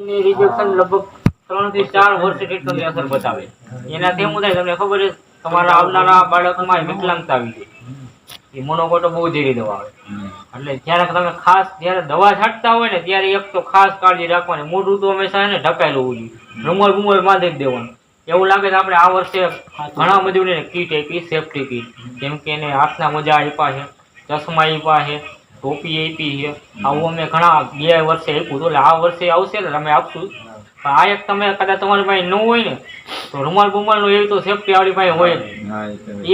ની રિજેક્શન લગભગ 3 થી 4 વર્ષે ટ્રીટમેન્ટની અસર બતાવે. એનાથી શું થાય તમને ખબર છે, તમારા આવનારા બાળકમાં વિકલાંગતા આવી જાય. એ મોનોકોટો બહુ ઝેરી દવા આવે. એટલે જ્યારે તમે ખાસ જ્યારે દવા છાંટતા હોય ને ત્યારે એક તો ખાસ કાળજી રાખવાની, મોઢું તો હંમેશા એને ઢકાયેલું હોવું જોઈએ, રૂમાલ બાંધી જ દેવાનું. એવું લાગે તો આપણે આ વર્ષે ઘણા મજૂરોને કીટ આપી, સેફ્ટી કીટ, જેમ કે એને હાથના મોજા આપ્યા છે, ચશ્મા આપ્યા છે, ટોપી આપી છે. આવું અમે ઘણા 2 વર્ષે આપ્યું. એટલે આ વર્ષે આવશે ને અમે આપશું. પણ આ એક તમે કદાચ તમારી પાસે ન હોય ને તો રૂમાલ નો એવી તો સેફ્ટી આપણી પાસે હોય જ.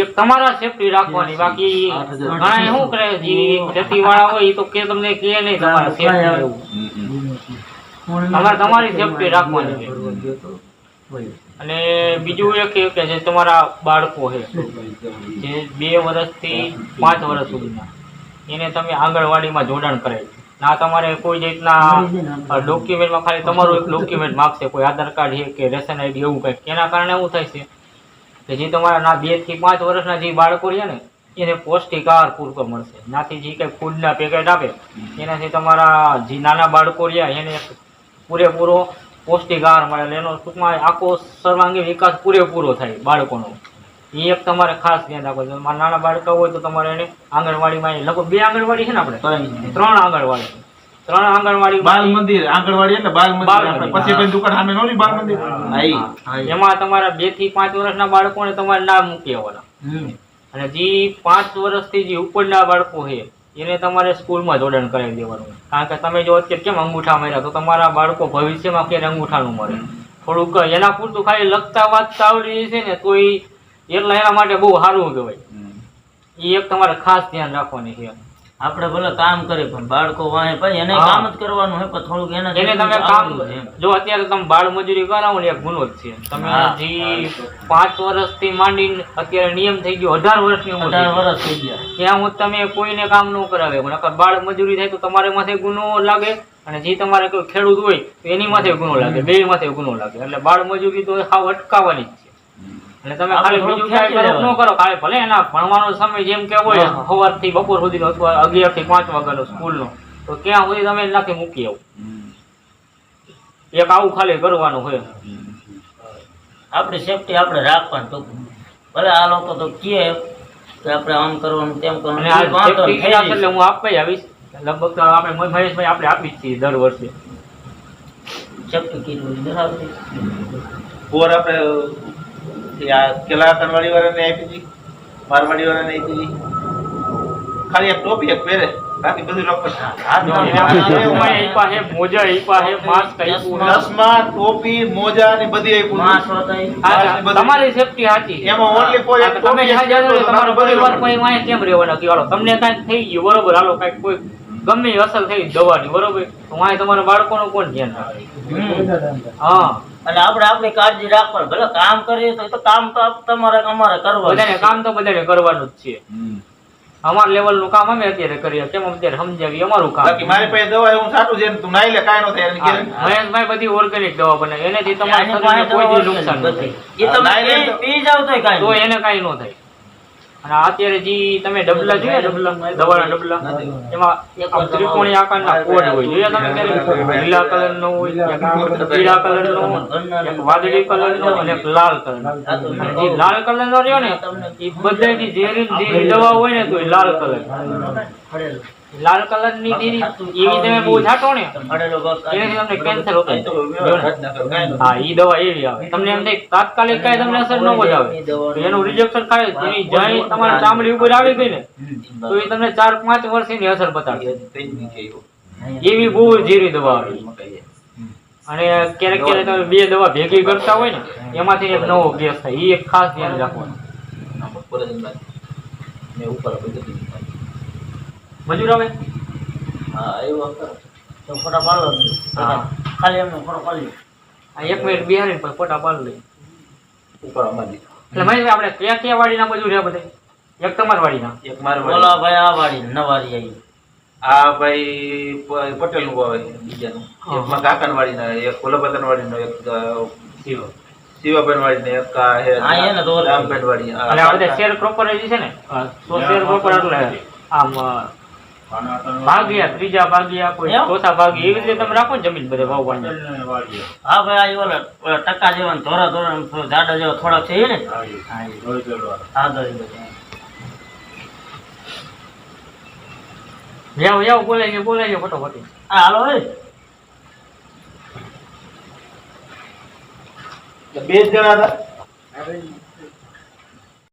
એક તમારા સેફ્ટી રાખવાની. બાકી ઘણા શું કરે ખેતી વાળા હોય એ તો કે તમને કે નહીં તમારા સેફ્ટી, તમારી સેફ્ટી રાખવાની છે. અને બીજું એક કે જે તમારા બાળકો છે જે 2 વર્ષથી 5 વર્ષ સુધીના, એને તમે આંગણવાડીમાં જોડાણ કરાવી. ના તમારે કોઈ રીતના ડોક્યુમેન્ટમાં ખાલી તમારું એક ડોક્યુમેન્ટ માગશે, કોઈ આધાર કાર્ડ છે કે રેશન આઈડી એવું કંઈક. એના કારણે એવું થાય છે કે જે તમારા 2 થી 5 વર્ષના જે બાળકો રહ્યા ને એને પૌષ્ટિક આહાર પૂરતો મળશે. નાથી જે કંઈ ફૂડના પેકેટ આપે એનાથી તમારા જે નાના બાળકો રહ્યા એને પૂરેપૂરો પૌષ્ટિક આહાર મળે. એટલે એનો ટૂંકમાં આખો સર્વાંગી વિકાસ પૂરેપૂરો થાય બાળકોનો. એ એક તમારે ખાસ ધ્યાન રાખવું. મારા નાના બાળકો હોય તો તમારે એને આંગણવાડીમાં, લગભગ 2 આંગણવાડી છે ને આપણે, 3 આંગણવાડી, બાલ મંદિર આંગણવાડી એટલે બાલ મંદિર પછી પછી દુકાન સામે નોની બાલ મંદિર, એમાં તમારા 2 થી 5 વર્ષના બાળકોને તમારે નામ મૂકી આવવાના. અને જે 5 વર્ષથી જે ઉપરના બાળકો છે એને તમારે સ્કૂલમાં જોડાણ કરાવી દેવાનું. કારણ કે તમે જો અત્યારે કેમ અંગૂઠા માર્યા તો તમારા બાળકો ભવિષ્યમાં ક્યારે અંગૂઠાનું મળે. થોડુંક એના પૂરતું ખાલી લખતા વાંચતા આવડી છે ને તો એટલા એના માટે બહુ સારું કહેવાય. એ એક તમારે ખાસ ધ્યાન રાખવાની છે. આપણે ભલે કામ કરીએ પણ બાળકો વાંહે ભાઈ એને કામ જ કરવાનું હોય, પણ થોડુંક એને તમે કામ જો અત્યારે તમે બાળ મજૂરી કરાવો ને એક ગુનો જ છે. તમે જે 5 વર્ષથી માંડીને અત્યારે નિયમ થઈ ગયો 18 વર્ષની ઉંમર, 18 વર્ષ થઈ ગયા ત્યાં હું તમે કોઈને કામ ન કરાવે. પણ બાળ મજૂરી થાય તો તમારે માથે ગુનો લાગે, અને જે તમારે કોઈ ખેડૂત હોય તો એની માથે ગુનો લાગે, 2 માથે ગુનો લાગે. એટલે બાળ મજૂરી તો સાવ અટકાવવાની જ છે. અને તમે ખાલી બીજું કાંઈ ન કરો, ખાલી ભલે એના ભણવાનો સમય જેમ કે હોય સવારથી બપોર સુધીનો અથવા 11 થી 5 વાગ્યાનો સ્કૂલનો, તો ત્યાં સુધી તમે નાખી મૂકી આવો. એક આવું ખાલી કરવાનું હોય. આપણી સેફટી આપણે રાખવાની. તો ભલે આ લોકો તો કહે કે આપણે આમ કરવાનું તેમ કરવાનું, એટલે હું આપી આવીશ. લગભગ આપણે મહેશભાઈ આપણે આપી જ છીએ દર વર્ષે સેફટી કીટ ધરાવતી. પોર આપણે કેલા આંગણવાડી વાળાને આપી હતી, મારવાડી વાળાને આપી હતી. ખાલી એક ટોપી એક પહેરે, બાકી બધું ચશ્મા ટોપી મોજા ને બધી આપ્યું. તમારી સેફટી સાચી. એમાં ઓનલી ફોર એક તમે તમારો પરિવાર કોઈ વાંહે કેમ રહેવાના કે હાલો તમને કાંઈક થઈ ગયું બરોબર, હાલો કાંઈક કોઈ ગમે અસર થઈ દવાની બરોબર, તો વાંહે તમારા બાળકોનું કોણ ધ્યાન રાખે? હા, અને આપણે આપણી કાળજી રાખવાની. ભલે કામ કરીએ તો કામ તો તમારે અમારે કરવાનું. બધાને કામ તો બધાને કરવાનું જ છે. અમાર લેવલ નું કામ અમે અત્યારે કરીએ, કેમ અત્યારે સમજાવી અમારું કામ. બાકી મારી પાસે દવા એવું સાટું છે તું નાઈ લે કાઈ ન થાય. મહેશભાઈ બધી ઓર્ગેનિક દવા બનાવે, એનાથી તમારા શરીરને કોઈ જ નુકસાન નથી. એ તમે પી જાવ તો કાઈ તો એને કાઈ ન થાય. અને અત્યારે જે તમે ડબલા જોઈએ, ડબલા દવાના ડબલા, એમાં આમ ત્રિકોણી આકારના કોડ હોય, જોયા તમે ક્યારે? લીલા કલર નો હોય, એક પીળા કલર નો, એક વાદળી કલર નો અને એક લાલ કલર નો. જે લાલ કલર નો રહ્યો ને એ બધાથી ઝેરી દવા હોય ને તો એ લાલ કલર, લાલ કલર ની એવી તમે બહુ છાંટો ને એનાથી તમને કેન્સર હોતું. હા, એ દવા એવી આવે. તમને એમ થાય તાત્કાલિક કઈ તમને અસર ન બજાવે, એનું રિજેક્શન થાય, એની જાય તમારી ચામડી ઉપર આવી ગઈ ને તો એ તમને 4-5 વર્ષની અસર બતાવશે. એવી બહુ ઝેરી દવા આવે. અને ક્યારેક ક્યારેક તમે 2 દવા ભેગી કરતા હોય ને એમાંથી એક નવો ગેસ થાય. એ એક ખાસ ધ્યાન રાખવાનું. મજૂર આવે હા એવું તો ફોટા પાડો. ખાલી એમને ફોટો પાડી 1 મિનિટ બિહારી પછી ફોટા પાડી લઈ ઉપર અમારી. એટલે ભાઈ આપણે ક્યાં વાડીના મજૂર છે બધા? એક તમાર વાડીના, એક માર બોલા ભાઈ આ વાડી નવારી આવી. આ ભાઈ પટેલ નું આવે, બીજાનું એક માં કાકણ વાડીના, એક કોલબતન વાડીનો, એક શિવાબેન વાડીને, એક આ હે ને તો રામબેન વાડી. અને આ બધા શેર પ્રોપર છે ને, તો શેર પ્રોપર એટલે આમ ભાગ્યા ત્રીજા ભાગ્યા કોઈ એમ? ચોથા ભાગ્યા એવી રીતે તમે રાખો ને જમીન બધે વાવવાની હા ભાઈ આ ઓલા ટકા જેવા ને ધોરા ધોરા ને થોડા જાડા જેવા થોડાક છે એ ને હા દોરી બધા. જાઓ બોલાઈ ગયો ફટોફટ હા હાલો ભાઈ બે જ જણા હતા